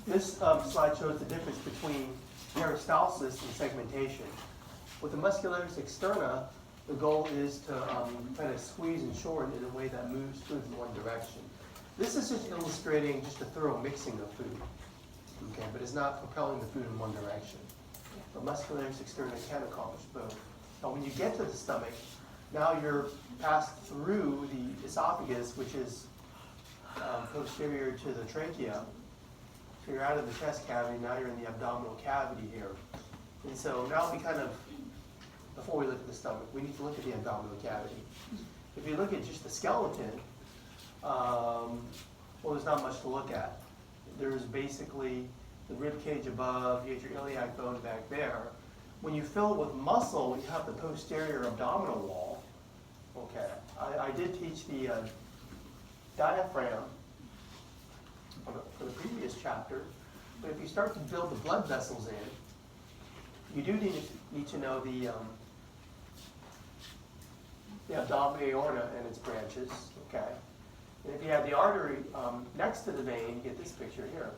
This slide shows the difference between peristalsis and segmentation. With the Muscularis externa, the goal is to kind of squeeze and shorten in a way that moves food in one direction. This is just illustrating just a thorough mixing of food, okay, but it's not propelling the food in one direction. But Muscularis externa can accomplish both. Now when you get to the stomach, now you're passed through the esophagus, which is posterior to the trachea. So you're out of the chest cavity, now you're in the abdominal cavity here. And so now we kind of, before we look at the stomach, we need to look at the abdominal cavity. If you look at just the skeleton, well, there's not much to look at. There's basically the rib cage above, you get your iliac bone back there. When you fill it with muscle, you have the posterior abdominal wall. Okay, I did teach the diaphragm for the previous chapter, but if you start to build the blood vessels in, you do need to know the abdominal aorta and its branches, okay? And if you have the artery next to the vein, you get this picture here.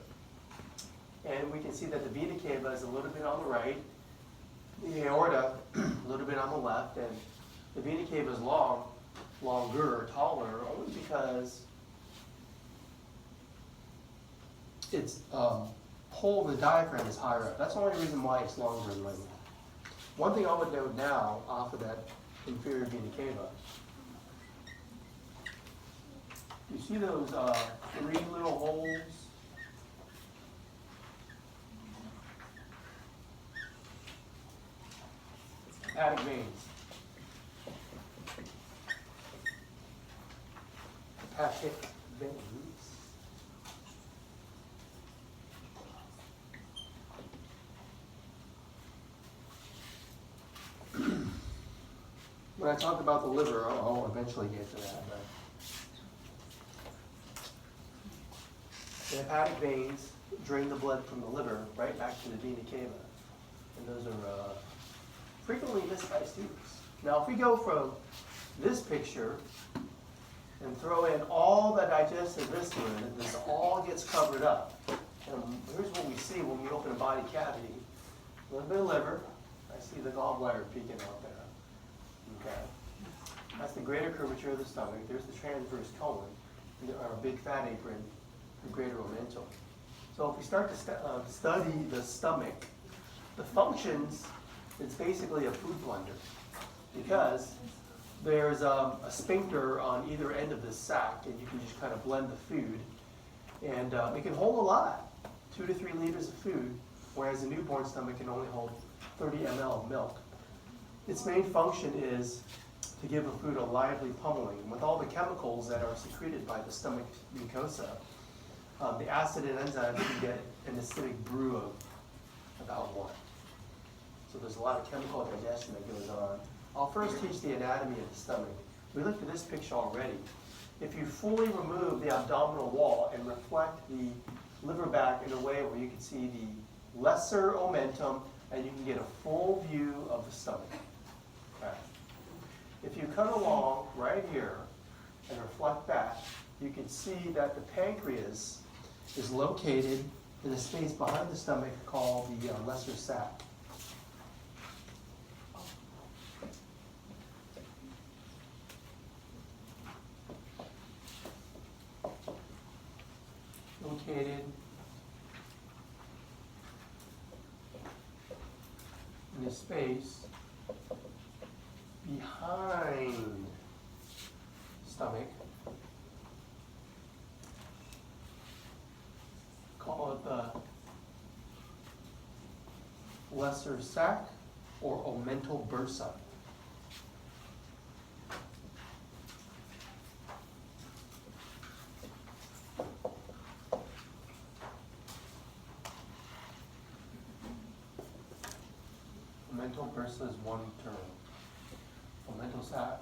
And we can see that the vena cava is a little bit on the right, the aorta a little bit on the left, and the vena cava is longer, taller, only because its hole in the diaphragm is higher up. That's the only reason why it's longer in length. One thing I would note now off of that inferior vena cava, you see those 3 little holes? Hepatic veins. Hepatic veins. When I talk about the liver, I'll eventually get to that. But the hepatic veins drain the blood from the liver right back to the vena cava. And those are frequently missed by students. Now, if we go from this picture and throw in all the digestive viscera, this all gets covered up. And here's what we see when we open a body cavity. A little bit of liver. I see the gallbladder peeking out there. Okay. That's the greater curvature of the stomach. There's the transverse colon, and our big fat apron, the greater omentum. So if we start to study the stomach, the functions, it's basically a food blender because there's a sphincter on either end of this sac, and you can just kind of blend the food, and it can hold a lot, 2 to 3 liters of food, whereas a newborn stomach can only hold 30 ml of milk. Its main function is to give a food a lively pummeling. With all the chemicals that are secreted by the stomach mucosa, the acid and enzymes can get an acidic brew of about 1. So there's a lot of chemical digestion that goes on. I'll first teach the anatomy of the stomach. We looked at this picture already. If you fully remove the abdominal wall and reflect the liver back in a way where you can see the lesser omentum and you can get a full view of the stomach. Okay. If you come along right here and reflect back, you can see that the pancreas is located in the space behind the stomach called the lesser sac. Located in the space behind stomach. Call it the lesser sac or omental bursa. Omental bursa is one term. Omental sac,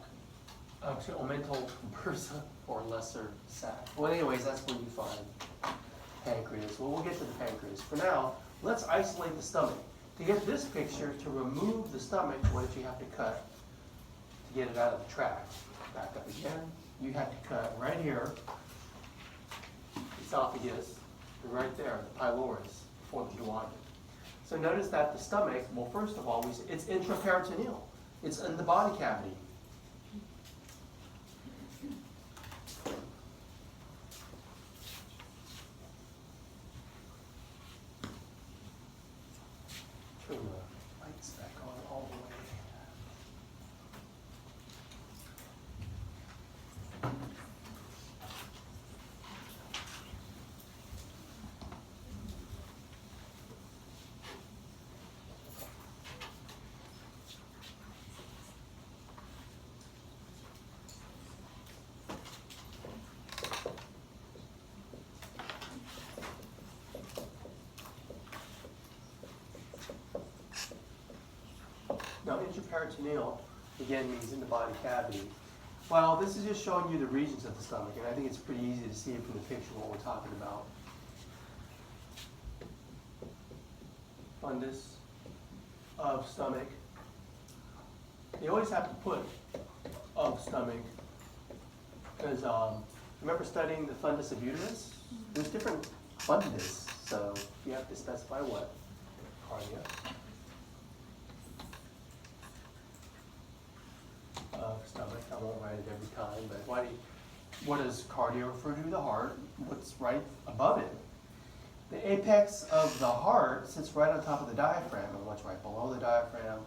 omental bursa or lesser sac. Well, anyways, that's where you find pancreas. Well, we'll get to the pancreas. For now, let's isolate the stomach. To get this picture, to remove the stomach, what did you have to cut to get it out of the tract? Back up again. You had to cut right here, esophagus, right there, the pylorus, before the duodenum. So notice that the stomach, well, first of all, it's intraperitoneal. It's in the body cavity. Turn the lights back on all the way. Now, intraperitoneal, again, means in the body cavity. Well, this is just showing you the regions of the stomach, and I think it's pretty easy to see from the picture what we're talking about. Fundus of stomach. You always have to put of stomach, because remember studying the fundus of uterus? There's different fundus, so you have to specify what? Cardia. Of stomach. I won't write it every time, but what does cardia refer to? The heart. What's right above it? The apex of the heart sits right on top of the diaphragm, and what's right below the diaphragm?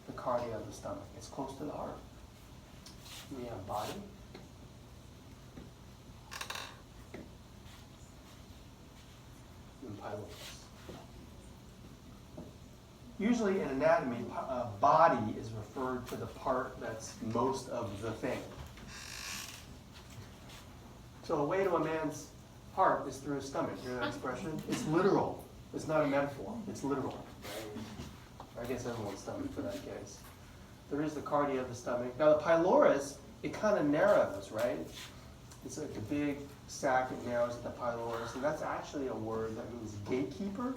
The cardia of the stomach. It's close to the heart. We have body. And pylorus. Usually in anatomy, body is referred to the part that's most of the thing. So a way to a man's heart is through his stomach. You hear that expression? It's literal. It's not a metaphor. It's literal. Right? I guess everyone's stomach for that case. There is the cardia of the stomach. Now the pylorus, it kind of narrows, right? It's like a big sac, it narrows at the pylorus, and that's actually a word that means gatekeeper.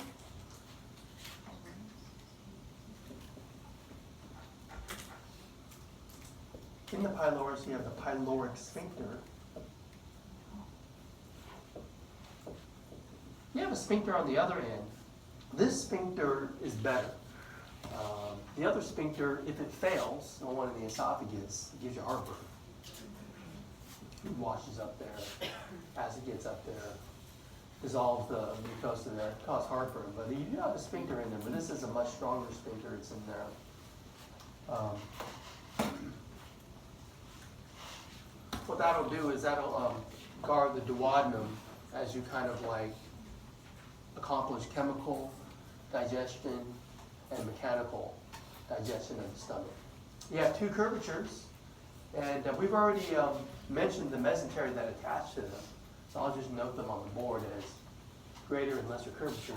In the pylorus, you have the pyloric sphincter. You have a sphincter on the other end. This sphincter is better. The other sphincter, if it fails, the one in the esophagus, it gives you heartburn. It washes up there. As it gets up there, dissolves the mucosa there, causes heartburn. But you do have a sphincter in there, but this is a much stronger sphincter. It's in there. What that'll do is that'll guard the duodenum as you kind of like accomplish chemical digestion and mechanical digestion of the stomach. You have two curvatures, and we've already mentioned the mesentery that attach to them, so I'll just note them on the board as greater and lesser curvatures.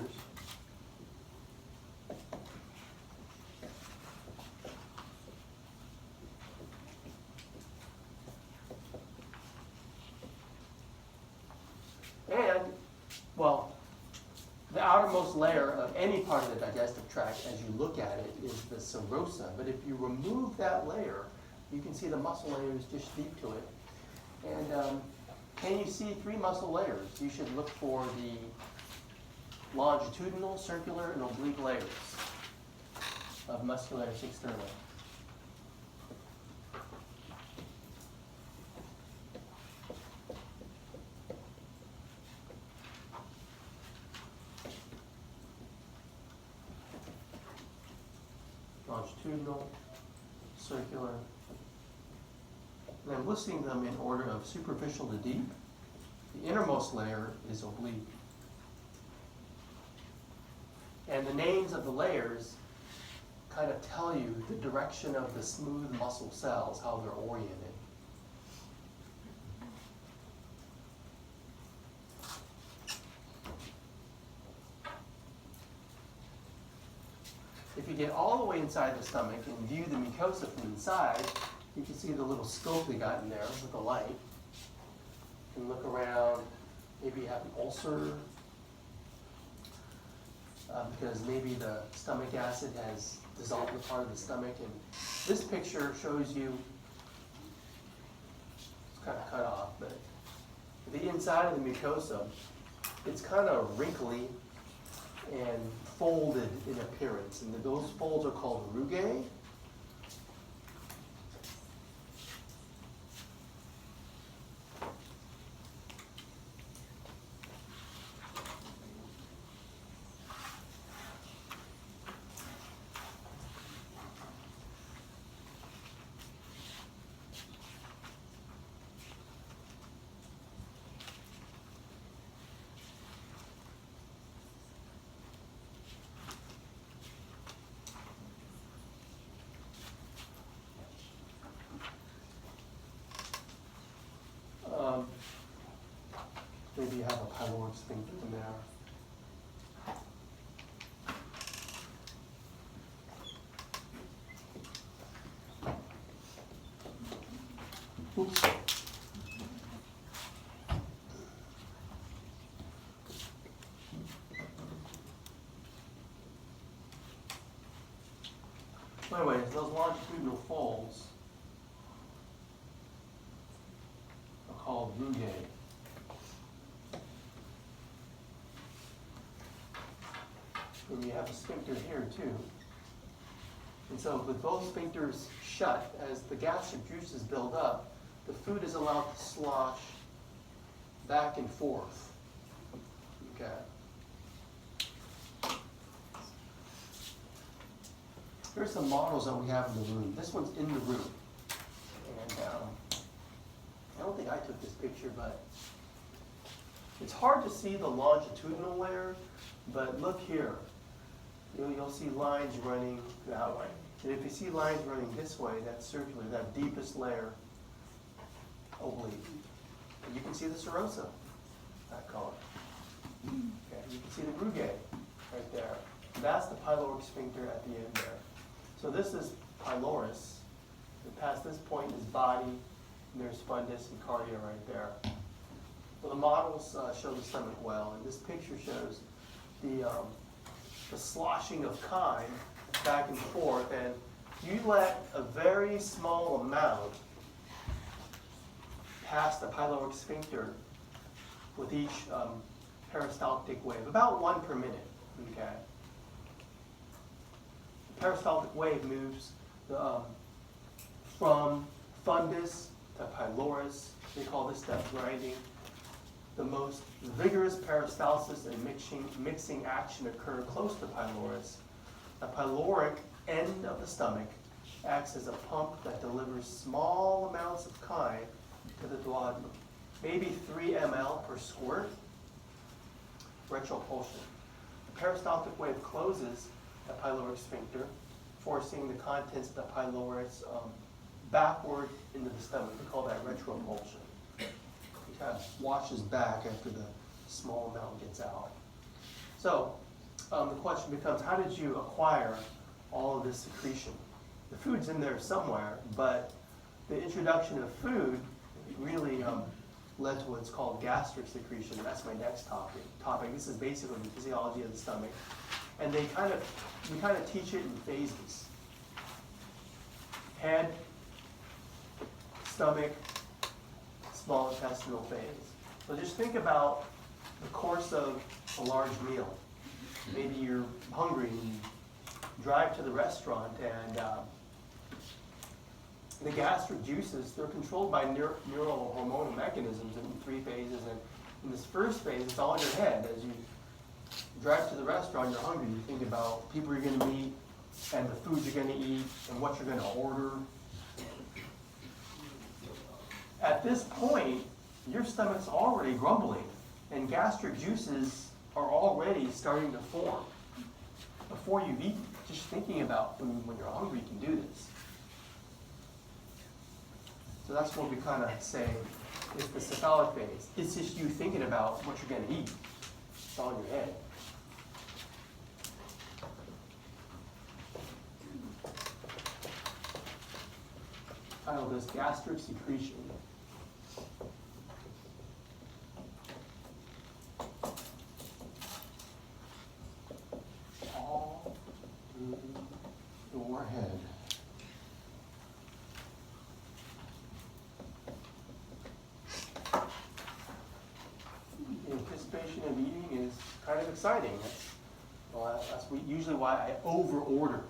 And, well, the outermost layer of any part of the digestive tract, as you look at it, is the serosa. But if you remove that layer, you can see the muscle layers just deep to it. And can you see three muscle layers? You should look for the longitudinal, circular, and oblique layers of Muscularis externa. Longitudinal, circular, and I'm listing them in order of superficial to deep. The innermost layer is oblique. And the names of the layers kind of tell you the direction of the smooth muscle cells, how they're oriented. If you get all the way inside the stomach and view the mucosa from inside, you can see the little scope we got in there with the light. You can look around, maybe you have an ulcer, because maybe the stomach acid has dissolved a part of the stomach. And this picture shows you, it's kind of cut off, but the inside of the mucosa, it's kind of wrinkly and folded in appearance, and those folds are called rugae. Maybe you have a pyloric sphincter in there. Oops. Anyways, those longitudinal folds are called rugae. And you have a sphincter here too. And so with both sphincters shut, as the gastric juices build up, the food is allowed to slosh back and forth. Okay. Here's some models that we have in the room. This one's in the room. And I don't think I took this picture, but it's hard to see the longitudinal layer, but look here. You'll see lines running that way. And if you see lines running this way, that's circular, that deepest layer, oblique. And you can see the serosa, that color. Okay. You can see the rugae right there. That's the pyloric sphincter at the end there. So this is pylorus. And past this point is body, and there's fundus and cardia right there. Well, the models show the stomach well, and this picture shows the sloshing of chyme back and forth, and you let a very small amount pass the pyloric sphincter with each peristaltic wave, about 1 per minute. Okay. The peristaltic wave moves from fundus to pylorus. We call this step grinding. The most vigorous peristalsis and mixing action occur close to pylorus. The pyloric end of the stomach acts as a pump that delivers small amounts of chyme to the duodenum, maybe 3 ml per squirt. Retropulsion. The peristaltic wave closes the pyloric sphincter, forcing the contents of the pylorus backward into the stomach. We call that retropulsion. Kind of washes back after the small amount gets out. So the question becomes, how did you acquire all of this secretion? The food's in there somewhere, but the introduction of food really led to what's called gastric secretion. That's my next topic. This is basically the physiology of the stomach, and we kind of teach it in phases: head, stomach, small intestinal phase. So just think about the course of a large meal. Maybe you're hungry and you drive to the restaurant, and the gastric juices, they're controlled by neural hormonal mechanisms in 3 phases. And in this first phase, it's all in your head. As you drive to the restaurant, you're hungry, you think about people you're going to meet and the food you're going to eat and what you're going to order. At this point, your stomach's already grumbling, and gastric juices are already starting to form. Before you've eaten, just thinking about when you're hungry, you can do this. So that's what we kind of say is the cephalic phase. It's just you thinking about what you're going to eat. It's all in your head. Title this Gastric Secretion. All through your head. In anticipation sensation of eating is kind of exciting. That's usually why I over-order.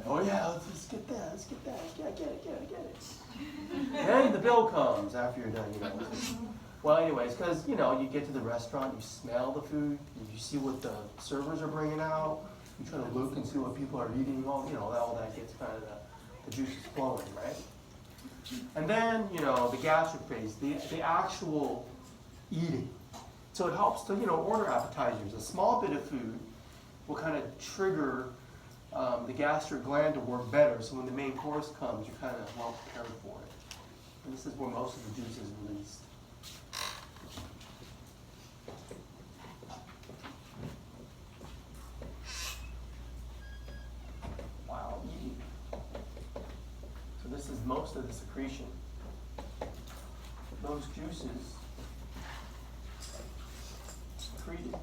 Oh yeah, let's get that, let's get that, get it. Then the bill comes after you're done, Well, anyways, because, you get to the restaurant, you smell the food, you see what the servers are bringing out, you try to look and see what people are eating, all that gets kind of the juices flowing, right? And then, the gastric phase, the actual eating. So it helps to, order appetizers. A small bit of food will kind of trigger the gastric gland to work better, so when the main course comes, you're kind of well prepared for it. And this is where most of the juice is released. Wow, eating. So this is most of the secretion. Those juices secreted.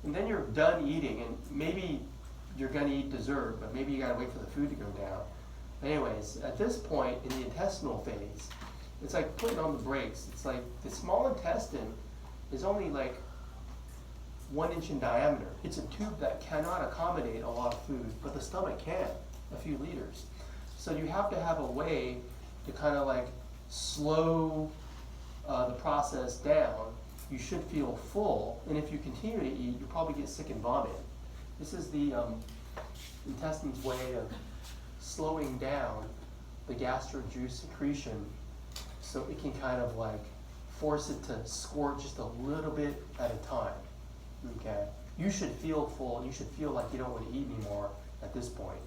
And then you're done eating, and maybe you're going to eat dessert, but maybe you got to wait for the food to go down. Anyways, at this point in the intestinal phase, it's like putting on the brakes. It's like the small intestine is only like 1 inch in diameter. It's a tube that cannot accommodate a lot of food, but the stomach can, a few liters. So you have to have a way to kind of like slow the process down. You should feel full, and if you continue to eat, you'll probably get sick and vomit. This is the intestine's way of slowing down the gastric juice secretion so it can kind of like force it to squirt just a little bit at a time. Okay? You should feel full, and you should feel like you don't want to eat anymore at this point.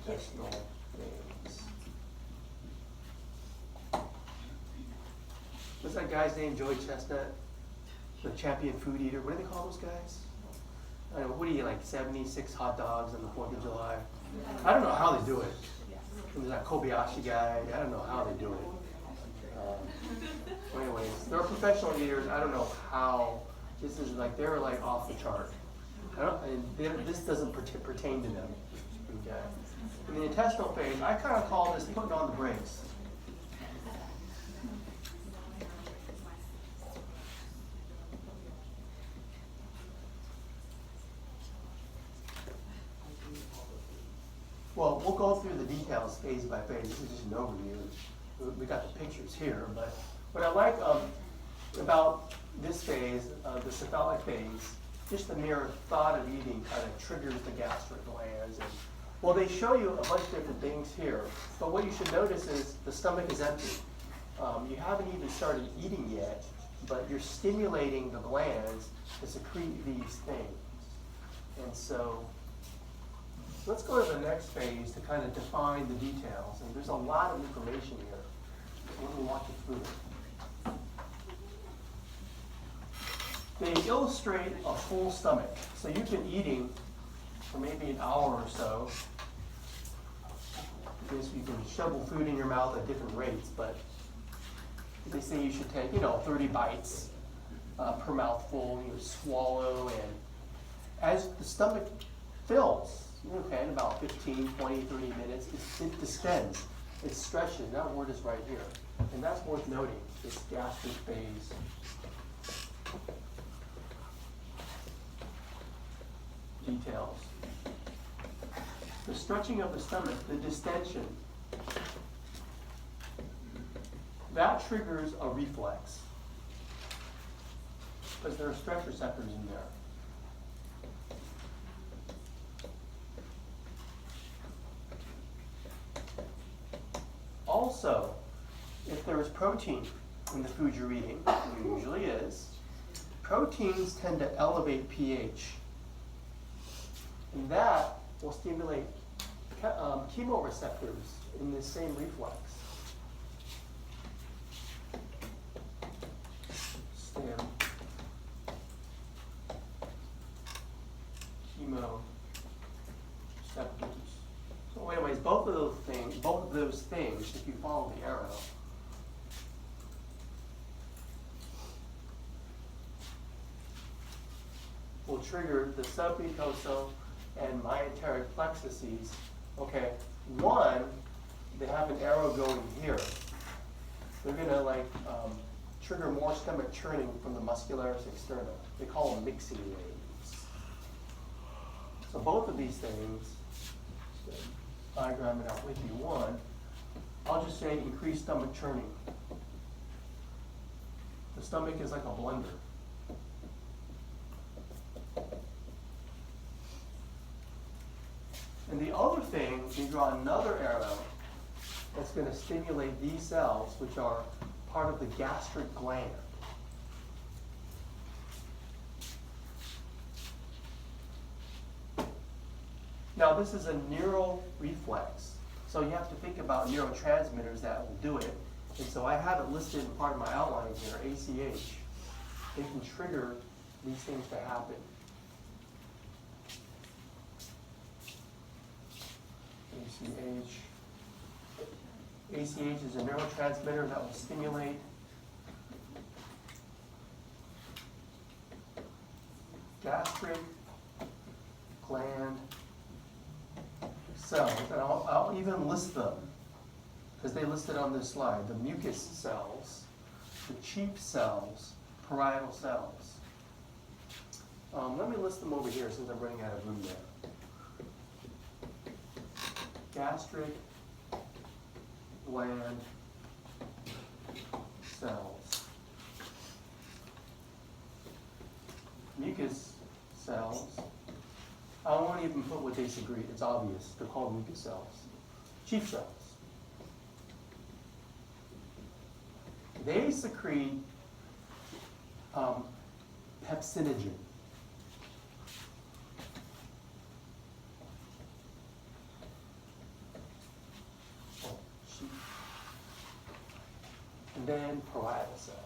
Intestinal phase. What's that guy's name, Joey Chestnut? The champion food eater. What do they call those guys? I don't know, what do you like, 76 hot dogs on the 4th of July? I don't know how they do it. There's that Kobayashi guy. I don't know how they do it. Anyways, they're professional eaters. I don't know how. This is like, they're like off the chart. This doesn't pertain to them. Okay. In the intestinal phase, I kind of call this putting on the brakes. Well, we'll go through the details phase by phase. This is just an overview. We got the pictures here, but what I like about this phase, the cephalic phase, just the mere thought of eating kind of triggers the gastric glands. And, well, they show you a bunch of different things here, but what you should notice is the stomach is empty. You haven't even started eating yet, but you're stimulating the glands to secrete these things. And so let's go to the next phase to kind of define the details. And there's a lot of information here. Let me walk you through it. They illustrate a full stomach. So you've been eating for maybe an hour or so. Because you can shovel food in your mouth at different rates, but they say you should take, 30 bites per mouthful. You swallow, and as the stomach fills, okay, in about 15, 20, 30 minutes, it distends. It stretches. That word is right here. And that's worth noting, this gastric phase. Details. The stretching of the stomach, the distension, that triggers a reflex. Because there are stretch receptors in there. Also, if there is protein in the food you're eating, there usually is, proteins tend to elevate pH. And that will stimulate chemoreceptors in this same reflex. Stim. Chemoreceptors. So anyways, both of those things, if you follow the arrow, will trigger the submucosal and mesenteric plexuses, okay, One, they have an arrow going here. They're gonna trigger more stomach churning from the Muscularis externa. They call them mixing waves. So both of these things, diagram it out with you. One, I'll just say increased stomach churning. The stomach is like a blender. And the other thing, you draw another arrow that's going to stimulate these cells, which are part of the gastric gland. Now, this is a neural reflex. So you have to think about neurotransmitters that will do it. And so I have it listed in part of my outline here, ACH. They can trigger these things to happen. ACH. ACH is a neurotransmitter that will stimulate gastric gland cells. And I'll even list them, because they listed on this slide. The mucus cells, the chief cells, parietal cells. Let me list them over here since I'm running out of room there. Gastric gland cells. Mucus cells. I won't even put what they secrete. It's obvious. They're called mucus cells. Chief cells. They secrete pepsinogen. And then parietal cells.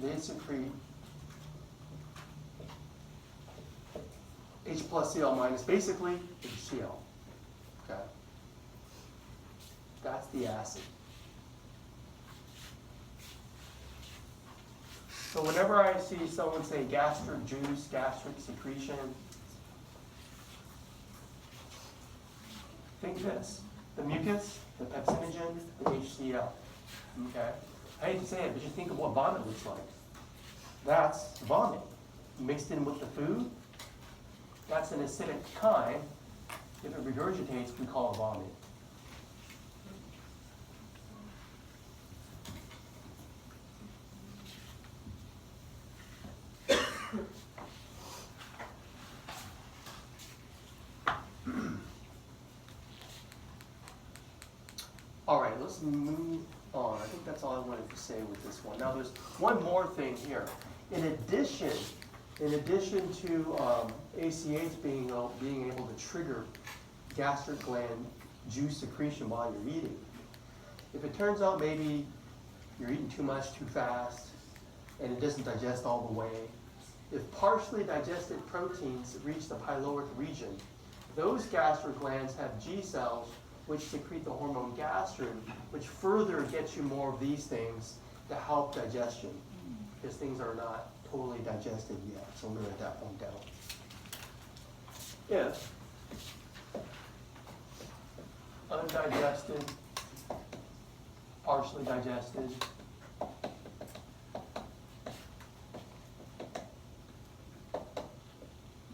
They secrete H plus Cl minus, basically HCl. Okay? That's the acid. So whenever I see someone say gastric juice, gastric secretion, think this: the mucus, the pepsinogen, the HCl. Okay? I hate to say it, but just think of what vomit looks like. That's vomit mixed in with the food. That's an acidic kind. If it regurgitates, we call it vomit. All right, let's move on. I think that's all I wanted to say with this one. Now, there's one more thing here. In addition to ACH being able to trigger gastric gland juice secretion while you're eating, if it turns out maybe you're eating too much too fast and it doesn't digest all the way, if partially digested proteins reach the pyloric region, those gastric glands have G cells which secrete the hormone gastrin, which further gets you more of these things to help digestion, because things are not totally digested yet. So I'm going to write that one down. If undigested, partially digested,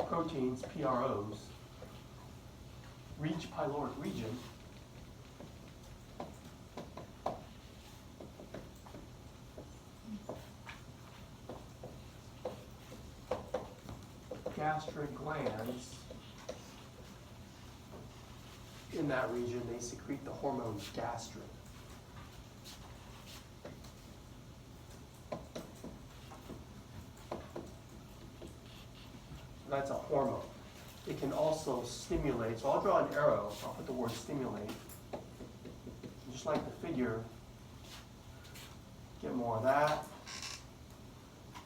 proteins, PROs, reach pyloric region, gastric glands in that region, they secrete the hormone gastrin. That's a hormone. It can also stimulate. So I'll draw an arrow. I'll put the word stimulate. Just like the figure, get more of that,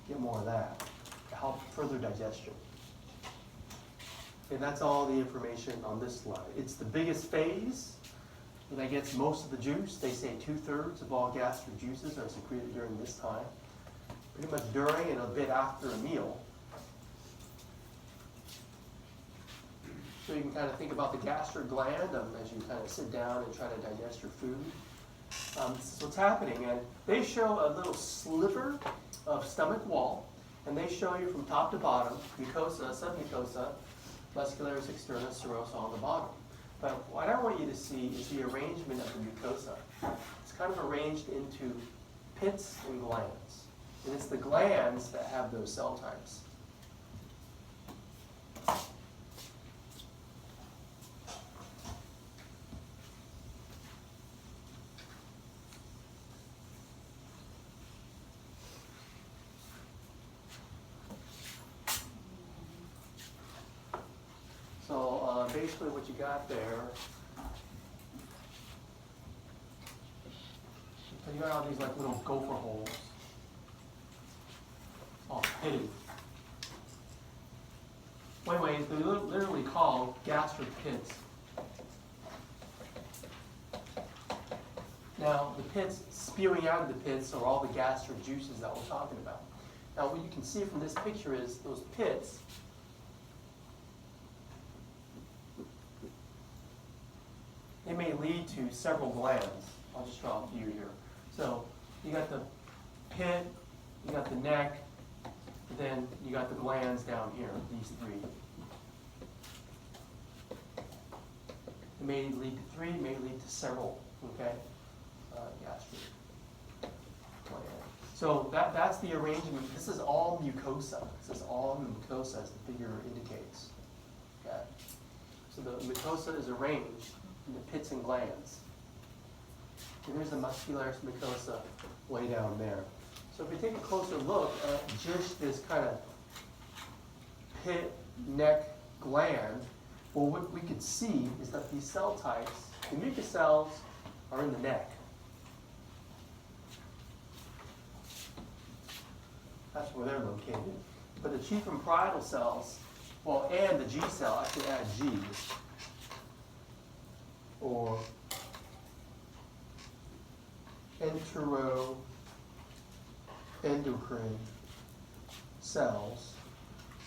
get more of that to help further digestion. Okay, that's all the information on this slide. It's the biggest phase that gets most of the juice. They say 2/3 of all gastric juices are secreted during this time. pretty much during and a bit after a meal. So you can kind of think about the gastric gland as you kind of sit down and try to digest your food. This is what's happening. And they show a little sliver of stomach wall, and they show you from top to bottom, mucosa, submucosa, muscularis, externa, serosa on the bottom. But what I want you to see is the arrangement of the mucosa. It's kind of arranged into pits and glands. And it's the glands that have those cell types. So basically what you got there, so you got all these like little gopher holes. Oh, pity. Anyways, they're literally called gastric pits. Now, the pits spewing out of the pits are all the gastric juices that we're talking about. Now, what you can see from this picture is those pits. They may lead to several glands. I'll just draw a few here. So, you got the pit, you got the neck, then you got the glands down here, these three. It may lead to three, may lead to several, okay? Gastric gland. So that's the arrangement. This is all mucosa. This is all mucosa, as the figure indicates. Okay? So the mucosa is arranged in the pits and glands. And there's the muscularis mucosa way down there. So if we take a closer look at just this kind of pit, neck, gland, well, what we could see is that these cell types, the mucus cells, are in the neck. That's where they're located. But the chief and parietal cells, well, and the G cell, I should add G, or enteroendocrine cells.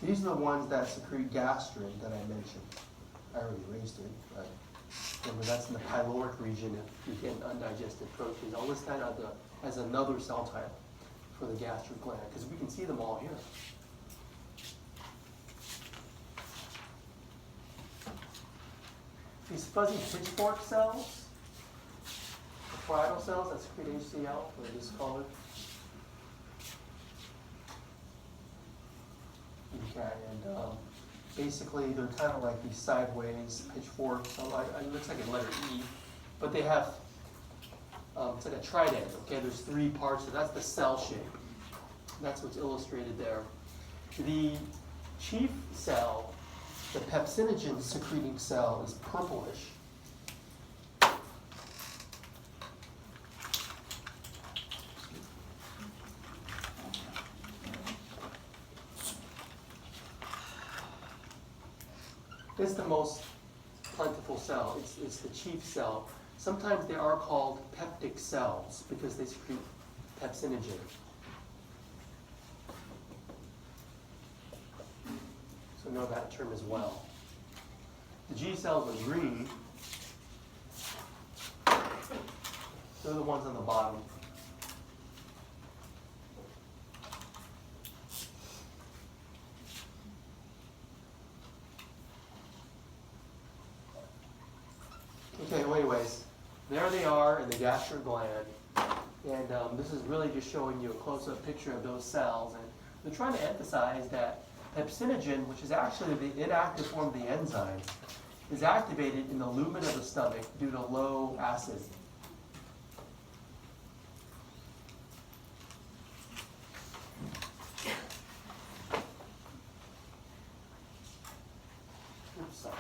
These are the ones that secrete gastrin that I mentioned. I already erased it, but remember that's in the pyloric region if you get undigested proteins. I'll list that as another cell type for the gastric gland, because we can see them all here. These fuzzy pitchfork cells, the parietal cells that secrete HCl, they're discolored. Okay, and basically they're kind of like these sideways pitchforks. So it looks like a letter E, but they have, it's like a trident. Okay, there's three parts, so that's the cell shape. That's what's illustrated there. The chief cell, the pepsinogen secreting cell, is purplish. It's the most plentiful cell. It's the chief cell. Sometimes they are called peptic cells because they secrete pepsinogen. So know that term as well. The G cells are green. They're the ones on the bottom. Okay, well anyways, there they are in the gastric gland. And this is really just showing you a close-up picture of those cells. And they're trying to emphasize that pepsinogen, which is actually the inactive form of the enzyme, is activated in the lumen of the stomach due to low acid. Oops, sorry.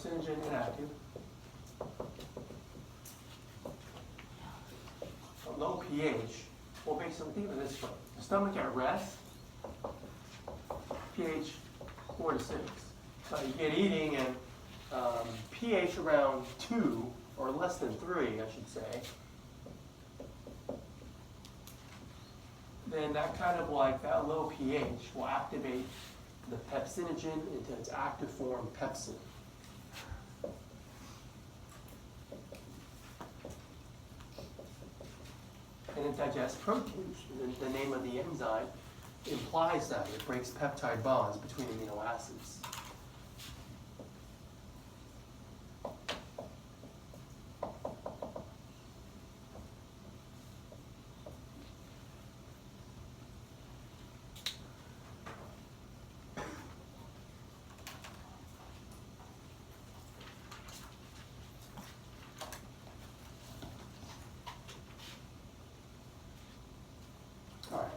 pepsinogen inactive. A low pH. Well, basically, think of it this way. The stomach at rest, pH 4 to 6. So you get eating and pH around 2, or less than 3, I should say. Then that kind of like, that low pH will activate the pepsinogen into its active form, pepsin. And it digests proteins. The name of the enzyme implies that it breaks peptide bonds between amino acids.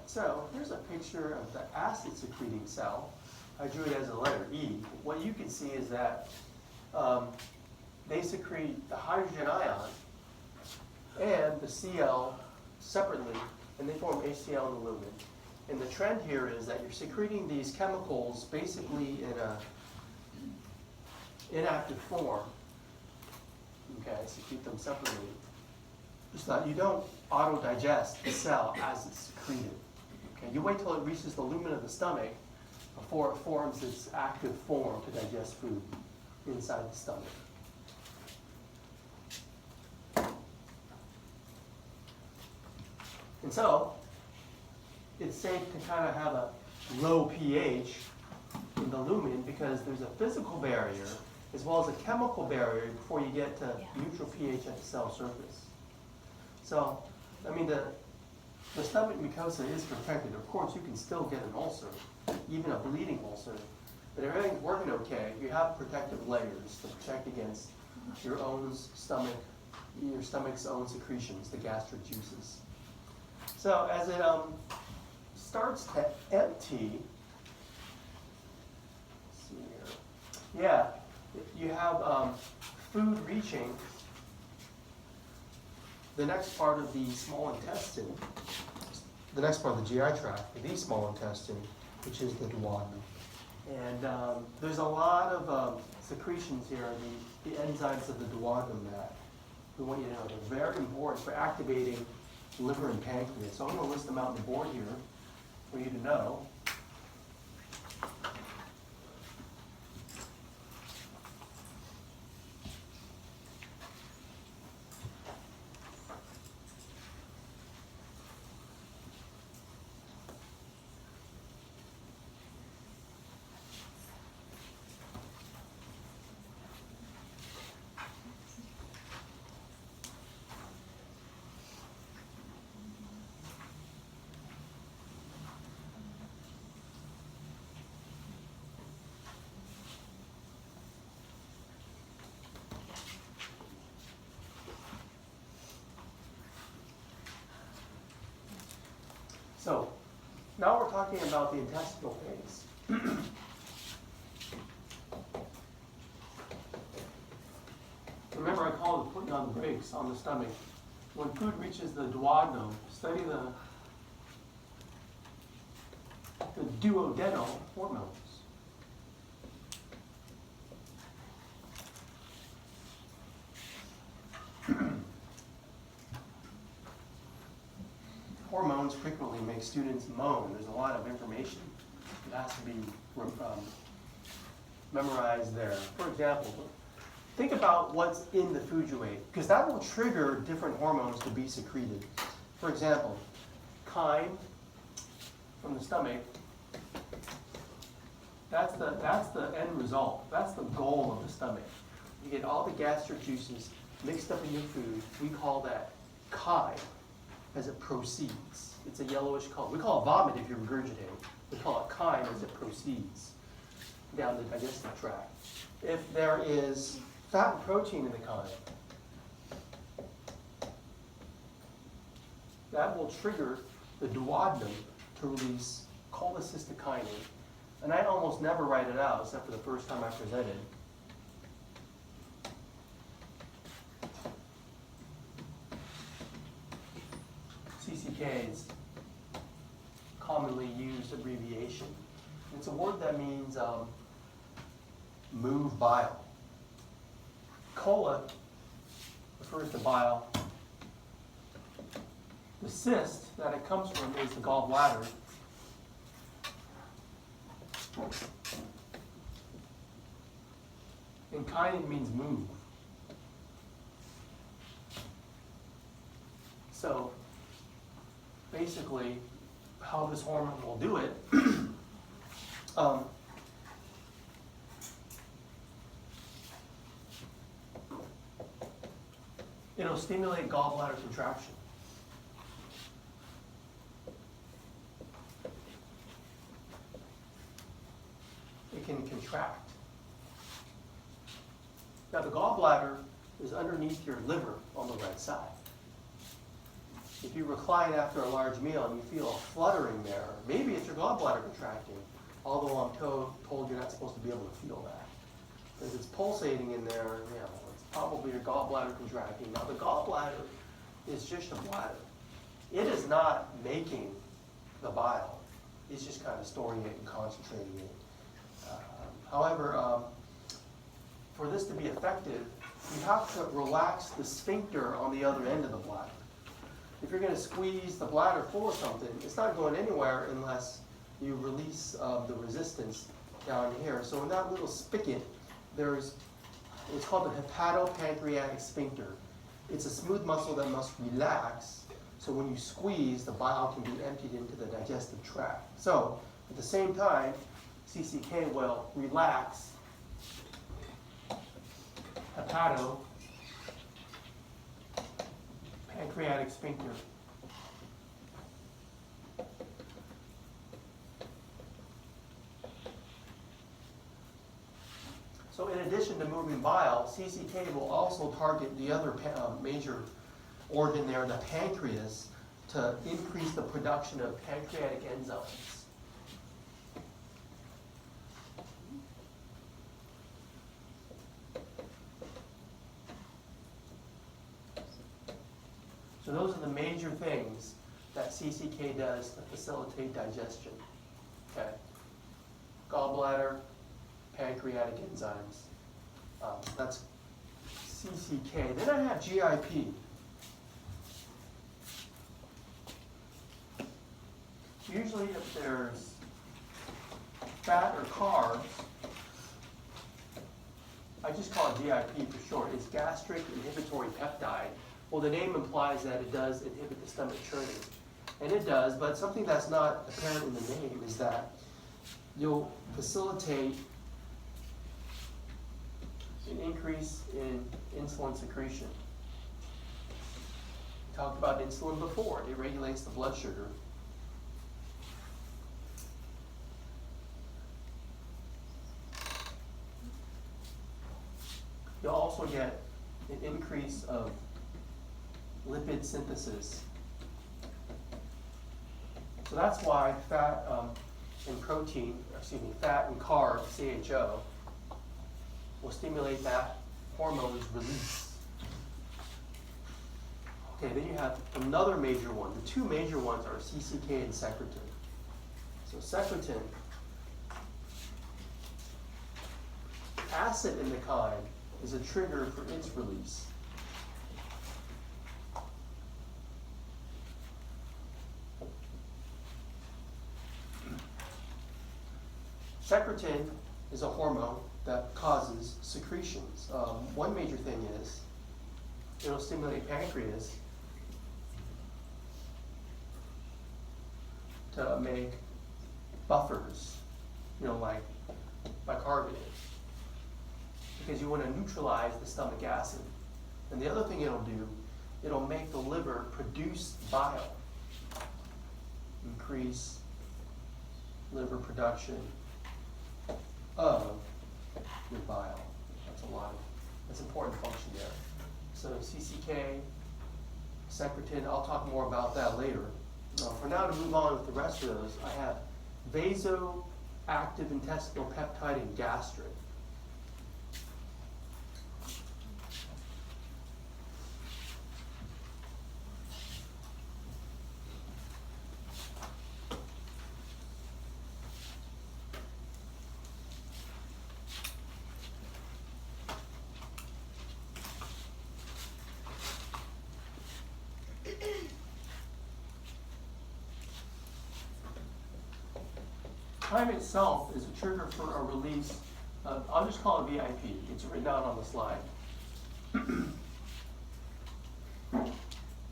So here's a picture of the acid-secreting cell. I drew it as a letter E. What you can see is that they secrete the hydrogen ion and the Cl separately, and they form HCl and the lumen. And the trend here is that you're secreting these chemicals basically in a inactive form. Okay, secrete them separately, so that you don't auto-digest the cell as it's secreted. Okay, you wait till it reaches the lumen of the stomach before it forms its active form to digest food inside the stomach. And so, it's safe to kind of have a low pH in the lumen because there's a physical barrier as well as a chemical barrier before you get to neutral pH at the cell surface. So, I mean, the stomach mucosa is protected. Of course, you can still get an ulcer, even a bleeding ulcer. But if everything's working okay, you have protective layers to protect against your own stomach, your stomach's own secretions, the gastric juices. So as it starts to empty, let's see here. Yeah, you have food reaching the next part of the small intestine, the next part of the GI tract, the small intestine, which is the duodenum. And there's a lot of secretions here, the enzymes of the duodenum that we want you to know. They're very important for activating liver and pancreas. So I'm going to list them out on the board here for you to know. So, now we're talking about the intestinal phase. Remember, I call it putting on the brakes on the stomach. When food reaches the duodenum, study the duodenal hormones. Hormones frequently make students moan. There's a lot of information that has to be memorized there. For example, think about what's in the food you ate, because that will trigger different hormones to be secreted. For example, chyme from the stomach, that's the end result. That's the goal of the stomach. You get all the gastric juices mixed up in your food. We call that chyme. As it proceeds. It's a yellowish color. We call it vomit if you regurgitate. We call it chyme as it proceeds down the digestive tract. If there is fat and protein in the chyme, that will trigger the duodenum to release cholecystokinin. And I almost never write it out except for the first time I presented. CCK is commonly used abbreviation. It's a word that means move bile. Cola refers to bile. The cyst that it comes from is the gallbladder. And chynin means move. So basically, how this hormone will do it, it'll stimulate gallbladder contraction. It can contract. Now the gallbladder is underneath your liver on the right side. If you recline after a large meal and you feel a fluttering there, maybe it's your gallbladder contracting, although I'm told you're not supposed to be able to feel that. Because it's pulsating in there, it's probably your gallbladder contracting. Now the gallbladder is just a bladder. It is not making the bile. It's just kind of storing it and concentrating it. However, for this to be effective, you have to relax the sphincter on the other end of the bladder. If you're going to squeeze the bladder full of something, it's not going anywhere unless you release the resistance down here. So in that little spigot, it's called the hepatopancreatic sphincter. It's a smooth muscle that must relax, so when you squeeze, the bile can be emptied into the digestive tract. So at the same time, CCK will relax hepatopancreatic sphincter. So in addition to moving bile, CCK will also target the other major organ there, the pancreas, to increase the production of pancreatic enzymes. So those are the major things that CCK does to facilitate digestion. Okay, gallbladder, pancreatic enzymes. That's CCK. Then I have GIP. Usually if there's fat or carbs, I just call it GIP for short. It's gastric inhibitory peptide. Well, the name implies that it does inhibit the stomach churning. And it does, but something that's not apparent in the name is that you'll facilitate an increase in insulin secretion. We talked about insulin before. It regulates the blood sugar. You'll also get an increase of lipid synthesis. So that's why fat and carb, CHO, will stimulate that hormone's release. Okay, then you have another major one. The two major ones are CCK and secretin. So secretin, acid in the chyme is a trigger for its release. Secretin is a hormone that causes secretions. One major thing is it'll stimulate pancreas to make buffers, like bicarbonate, because you want to neutralize the stomach acid. And the other thing it'll do, it'll make the liver produce bile, increase liver production of your bile. That's important function there. So CCK, secretin, I'll talk more about that later. For now, to move on with the rest of those, I have vasoactive intestinal peptide and gastric. time itself is a trigger for a release of, I'll just call it VIP. It's written out on the slide.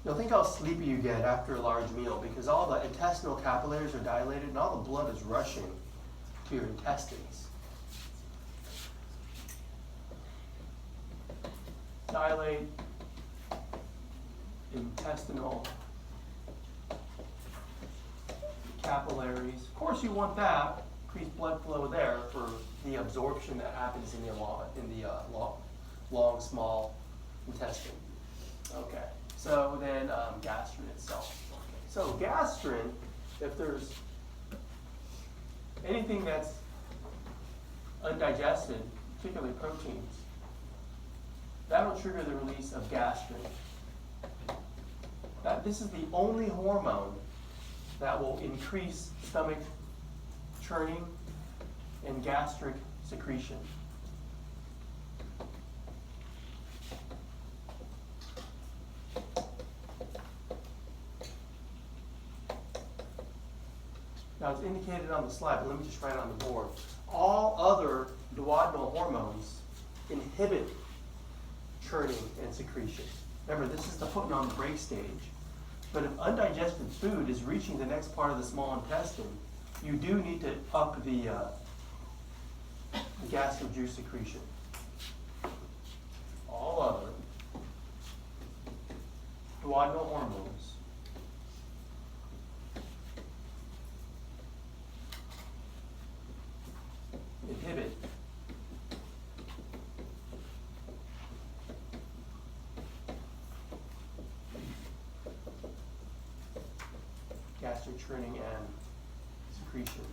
You'll think how sleepy you get after a large meal because all the intestinal capillaries are dilated and all the blood is rushing to your intestines. Dilate intestinal capillaries. Of course, you want that increased blood flow there for the absorption that happens in the long, small intestine. Okay. So then gastrin itself. Okay. So gastrin, if there's anything that's undigested, particularly proteins, that'll trigger the release of gastrin. This is the only hormone that will increase stomach churning and gastric secretion. Now it's indicated on the slide, but let me just write it on the board. All other duodenal hormones inhibit churning and secretion. Remember, this is the putting on the brake stage. But if undigested food is reaching the next part of the small intestine, you do need to up the gastric juice secretion. All other duodenal hormones inhibit gastric churning and secretion.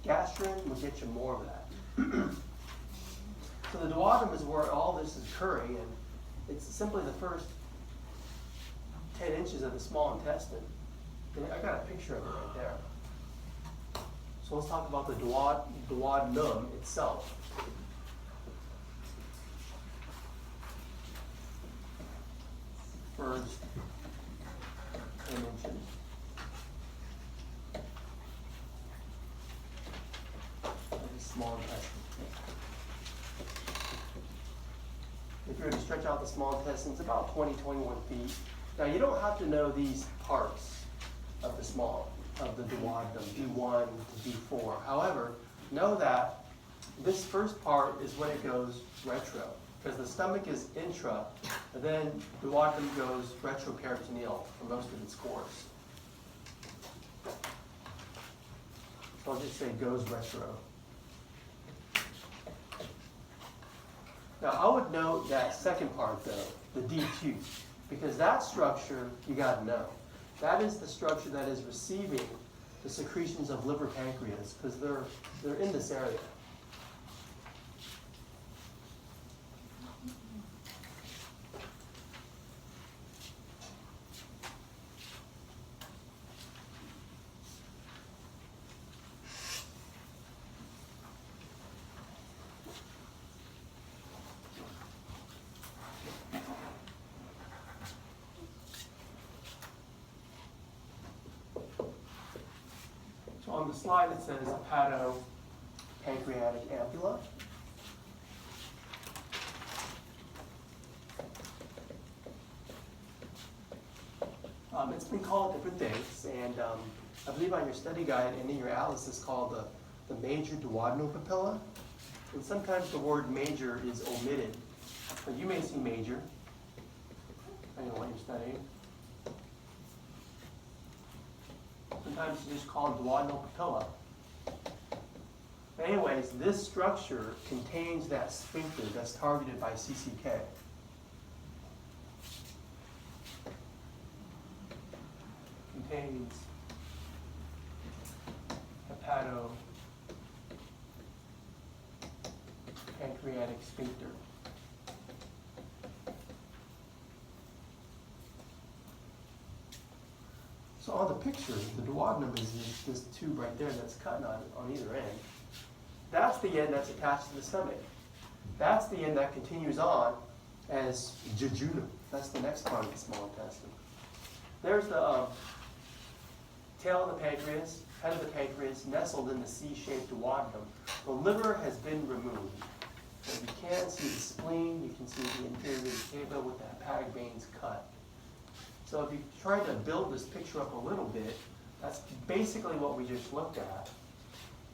Gastrin will get you more of that. So the duodenum is where all this is occurring, and it's simply the first 10 inches of the small intestine. And I got a picture of it right there. So let's talk about the duodenum itself. First 10 inches. Of the small intestine. If you were to stretch out the small intestine, it's about 20, 21 feet. Now you don't have to know these parts of the duodenum, D1 to D4. However, know that this first part is when it goes retro, because the stomach is intra, and then duodenum goes retroperitoneal for most of its course. So I'll just say goes retro. Now I would note that second part though, the D2, because that structure you got to know. That is the structure that is receiving the secretions of liver pancreas, because they're in this area. So on the slide it says Pancreatic ampulla. It's been called different things, and I believe on your study guide and in your atlas is called the major duodenal papilla. And sometimes the word major is omitted. So you may see major, depending on what you're studying. Sometimes it's just called duodenal papilla. But anyways, this structure contains that sphincter that's targeted by CCK. Contains Pancreatic sphincter. So on the picture, the duodenum is this tube right there that's cut on either end. That's the end that's attached to the stomach. That's the end that continues on as jejunum. That's the next part of the small intestine. There's the tail of the pancreas, head of the pancreas, nestled in the C-shaped duodenum. The liver has been removed. So you can see the spleen, you can see the inferior vena cava with the hepatic veins cut. So if you try to build this picture up a little bit, that's basically what we just looked at.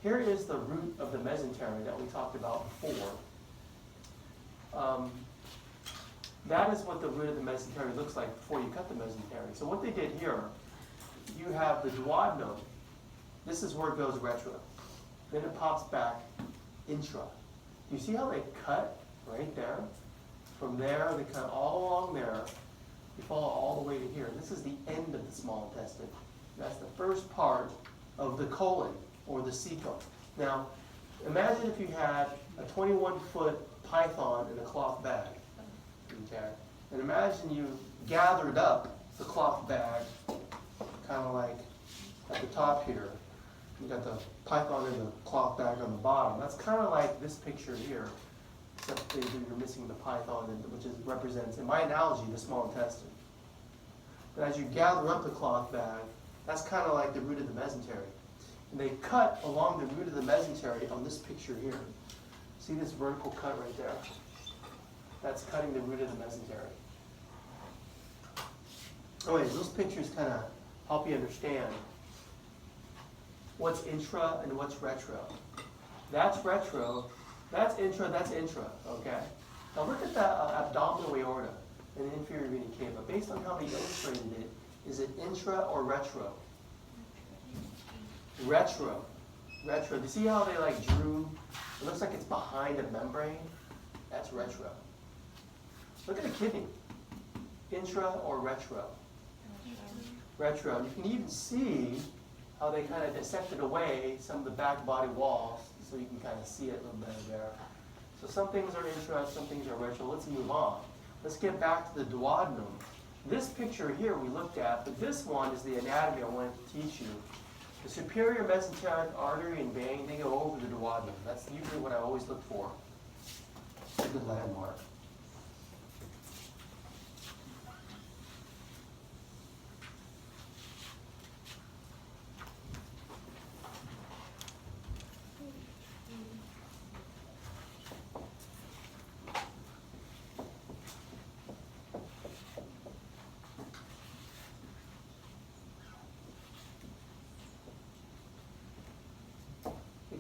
Here is the root of the mesentery that we talked about before. That is what the root of the mesentery looks like before you cut the mesentery. So what they did here, you have the duodenum. This is where it goes retro. Then it pops back intra. You see how they cut right there? From there, they cut all along there. You follow all the way to here. This is the end of the small intestine. That's the first part of the colon, or the cecum. Now, imagine if you had a 21-foot python in a cloth bag. Okay? And imagine you gathered up the cloth bag, kind of like at the top here. You got the python in the cloth bag on the bottom. That's kind of like this picture here, except you're missing the python, which represents, in my analogy, the small intestine. But as you gather up the cloth bag, that's kind of like the root of the mesentery. And they cut along the root of the mesentery on this picture here. See this vertical cut right there? That's cutting the root of the mesentery. Anyways, those pictures kind of help you understand what's intra and what's retro. That's retro, that's intra, okay? Now look at the abdominal aorta and the inferior vena cava. Based on how they illustrated it, is it intra or retro? Retro. Retro. Do you see how they like drew? It looks like it's behind a membrane. That's retro. Look at the kidney. Intra or retro? Retro. You can even see how they kind of dissected away some of the back body walls, so you can kind of see it a little better there. So some things are intra, some things are retro. Let's move on. Let's get back to the duodenum. This picture here we looked at, but this one is the anatomy I wanted to teach you. The superior mesenteric artery and vein, they go over the duodenum. That's usually what I always look for. It's a good landmark.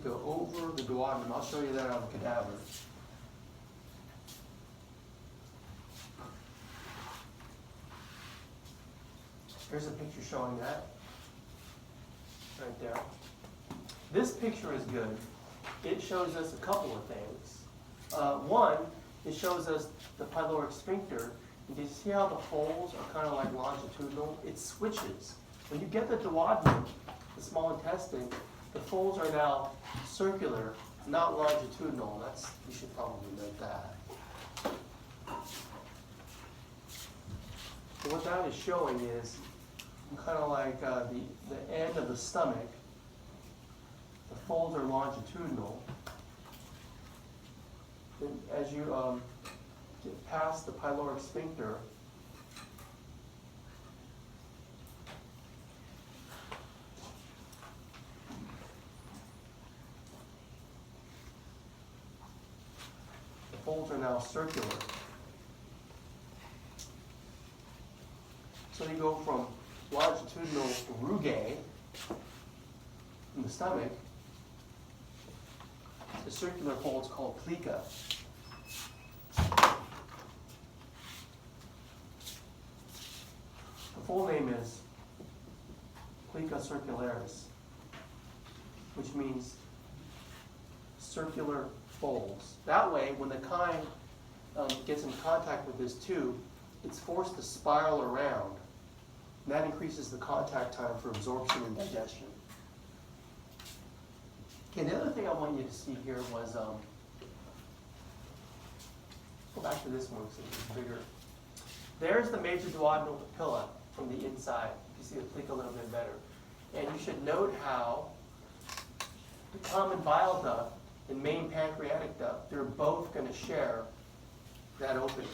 Go over the duodenum. I'll show you that on the cadaver. Here's a picture showing that. Right there. This picture is good. It shows us a couple of things. One, it shows us the pyloric sphincter. And do you see how the folds are kind of like longitudinal? It switches. When you get the duodenum, the small intestine, the folds are now circular, not longitudinal. You should probably note that. So what that is showing is kind of like the end of the stomach. The folds are longitudinal. Then as you get past the pyloric sphincter, folds are now circular. So you go from longitudinal rugae in the stomach to circular folds called plica. The full name is plica circularis, which means circular folds. That way, when the chyme gets in contact with this tube, it's forced to spiral around. And that increases the contact time for absorption and digestion. Okay, the other thing I want you to see here was, go back to this one because it's bigger. There's the major duodenal papilla from the inside. You see the plica a little bit better. And you should note how the common bile duct and main pancreatic duct, they're both going to share that opening.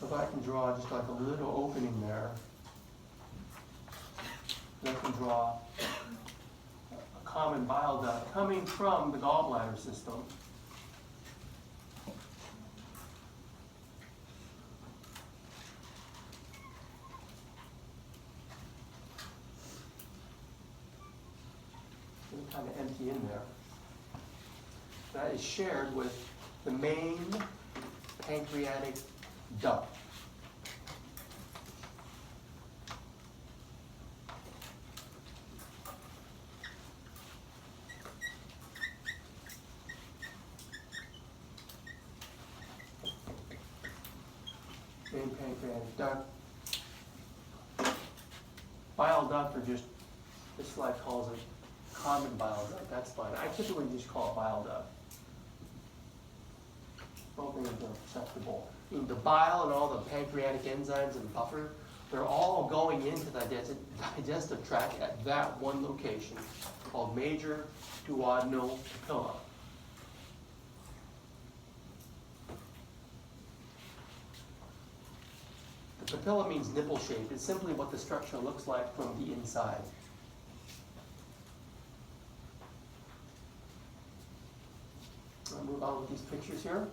If I can draw just like a little opening there, and I can draw a common bile duct coming from the gallbladder system. Kind of empty in there. That is shared with the main pancreatic duct. Main pancreatic duct. Bile duct, or just this slide calls it common bile duct, that's fine. I typically just call it bile duct. Both names are acceptable. The bile and all the pancreatic enzymes and buffer, they're all going into the digestive tract at that one location called major duodenal papilla. The papilla means nipple shaped. It's simply what the structure looks like from the inside. I'll move on with these pictures here.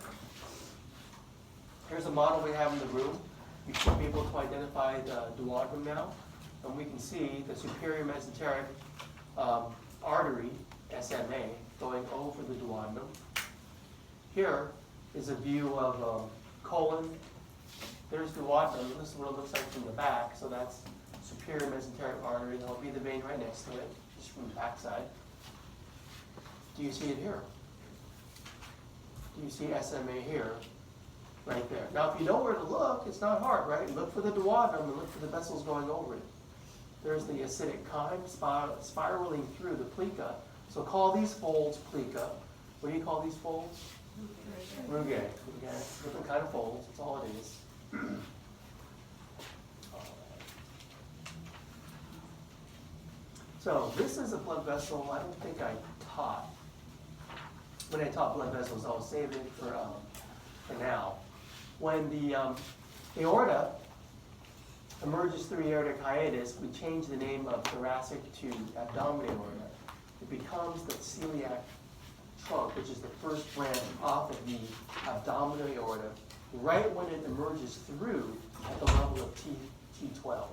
Here's a model we have in the room. You should be able to identify the duodenum now. And we can see the superior mesenteric artery, SMA, going over the duodenum. Here is a view of colon. There's duodenum. This is what it looks like from the back. So that's superior mesenteric artery. There'll be the vein right next to it, just from the back side. Do you see it here? You see SMA here, right there. Now, if you know where to look, it's not hard, right? Look for the duodenum and look for the vessels going over it. There's the acidic chyme spiraling through the plica. So call these folds plica. What do you call these folds? Rugae. Okay. Different kind of folds. That's all it is. So this is a blood vessel I don't think I taught. When I taught blood vessels, I'll save it for now. When the aorta emerges through aortic hiatus, we change the name of thoracic to abdominal aorta. It becomes the celiac trunk, which is the first branch off of the abdominal aorta, right when it emerges through at the level of T12.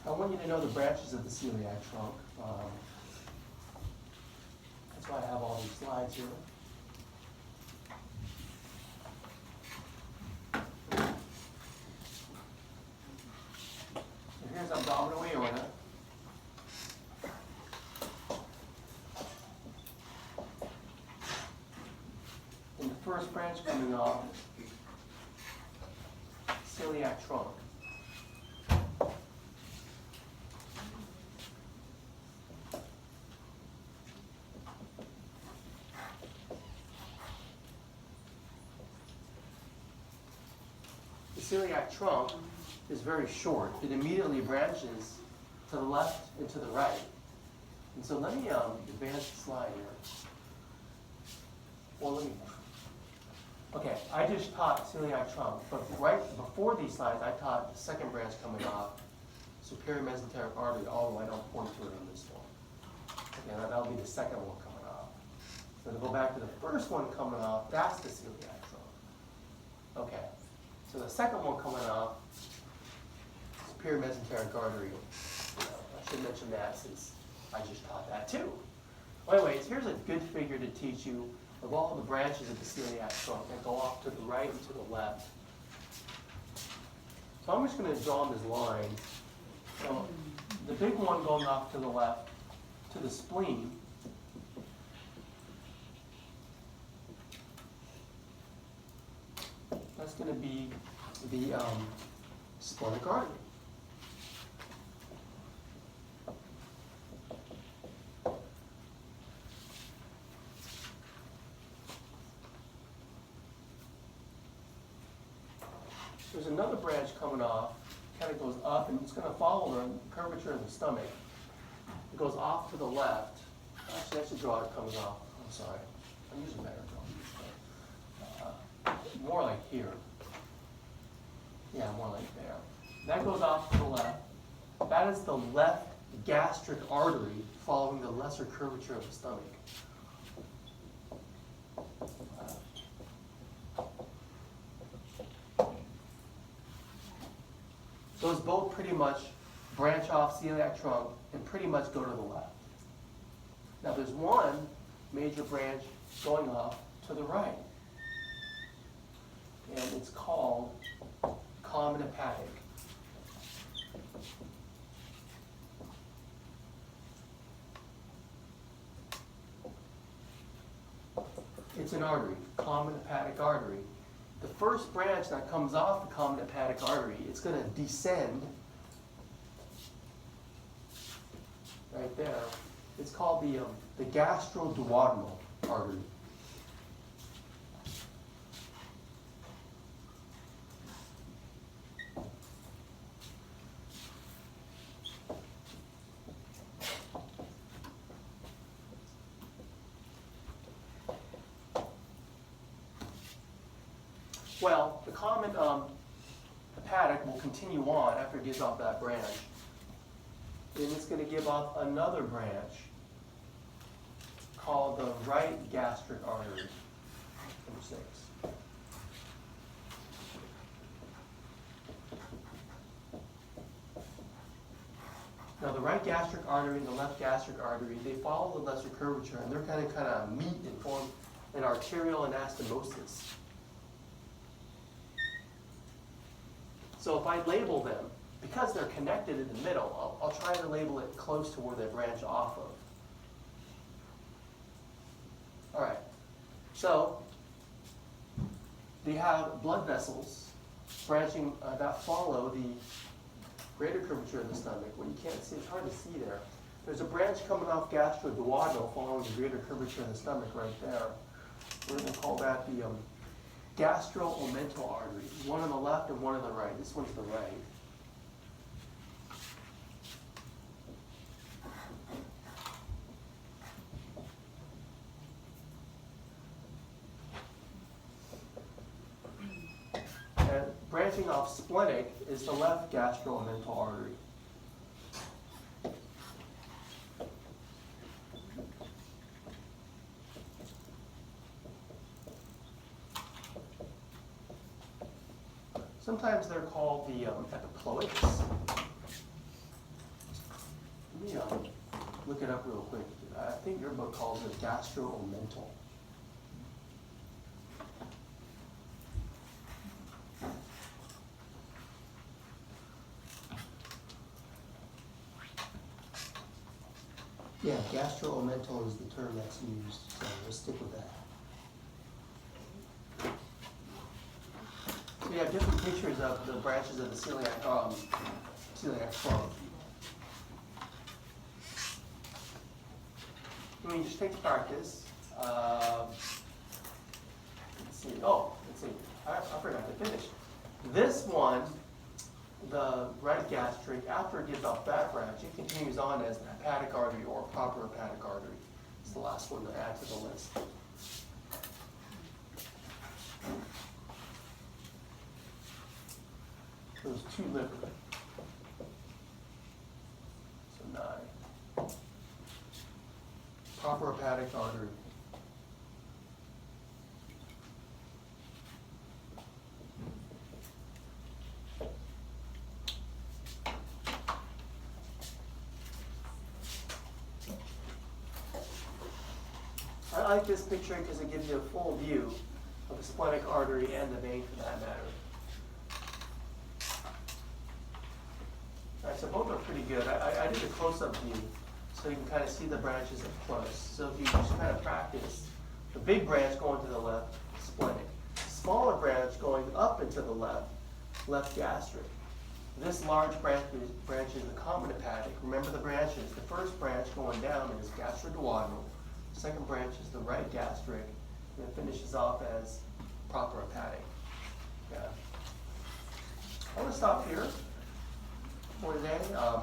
I want you to know the branches of the celiac trunk. That's why I have all these slides here. And here's abdominal aorta. And the first branch coming off, celiac trunk. The celiac trunk is very short. It immediately branches to the left and to the right. And so let me advance the slide here. Well, okay, I just taught celiac trunk, but right before these slides, I taught the second branch coming off, superior mesenteric artery, although I don't point to it on this one. Okay, that'll be the second one coming off. So to go back to the first one coming off, that's the celiac trunk. Okay. So the second one coming off, superior mesenteric artery. I Should mention that since I just taught that too. Well, anyways, here's a good figure to teach you of all the branches of the celiac trunk that go off to the right and to the left. So I'm just going to draw this line. So the big one going off to the left, to the spleen, that's going to be the splenic artery. There's another branch coming off, kind of goes up, and it's going to follow the curvature of the stomach. It goes off to the left. Actually, I should draw it coming off. I'm sorry. I'm using better drawings. More like here. Yeah, more like there. That goes off to the left. That is the left gastric artery following the lesser curvature of the stomach. Those both pretty much branch off celiac trunk and pretty much go to the left. Now there's one major branch going off to the right. And it's called common hepatic. It's an artery, common hepatic artery. The first branch that comes off the common hepatic artery, it's going to descend right there. It's called the gastroduodenal artery. Well, the common hepatic will continue on after it gives off that branch. Then it's going to give off another branch called the right gastric artery, number 6. Now the right gastric artery and the left gastric artery, they follow the lesser curvature, and they're kind of meet and form an arterial anastomosis. So if I label them, because they're connected in the middle, I'll try to label it close to where they branch off of. All right, so they have blood vessels branching that follow the greater curvature of the stomach. What you can't see, it's hard to see there. There's a branch coming off gastroduodenal following the greater curvature of the stomach right there. We're going to call that the gastro-omental artery. One on the left and one on the right. This one's the right. And branching off splenic is the left gastro-omental artery. Sometimes they're called the epiploics. Let me look it up real quick. I think your book calls it gastro-omental. Yeah, gastro-omental is the term that's used, so let's stick with that. We have different pictures of the branches of the celiac trunk. I mean, just take the practice. Let's see. Oh, let's see. I forgot to finish. This one, the right gastric, after it gives off that branch, it continues on as the hepatic artery or proper hepatic artery. It's the last one to add to the list. Those 2 liver. So 9. Proper hepatic artery. I like this picture because it gives you a full view of the splenic artery and the vein for that matter. All right, so both are pretty good. I did a close-up view so you can kind of see the branches up close. So if you just kind of practice, the big branch going to the left, splenic. Smaller branch going up and to the left gastric. This large branch is the common hepatic. Remember the branches. The first branch going down is gastroduodenal. The second branch is the right gastric, and it finishes off as proper hepatic. Yeah. I want to stop here for today. I'm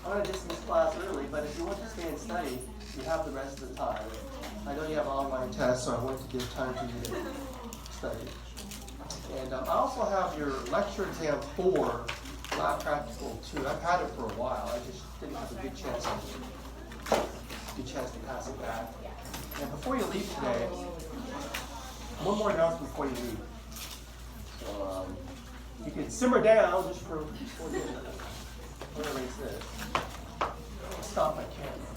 going to dismiss class early, but if you want to stay and study, you have the rest of the time. I know you have online tests, so I want to give time for you to study. And I also have your lecture exam 4, lab practical 2. I've had it for a while. I just didn't have a good chance to pass it back. And before you leave today, one more announcement before you leave. So you can simmer down just for 4 minutes. What erase this? Stop my camera.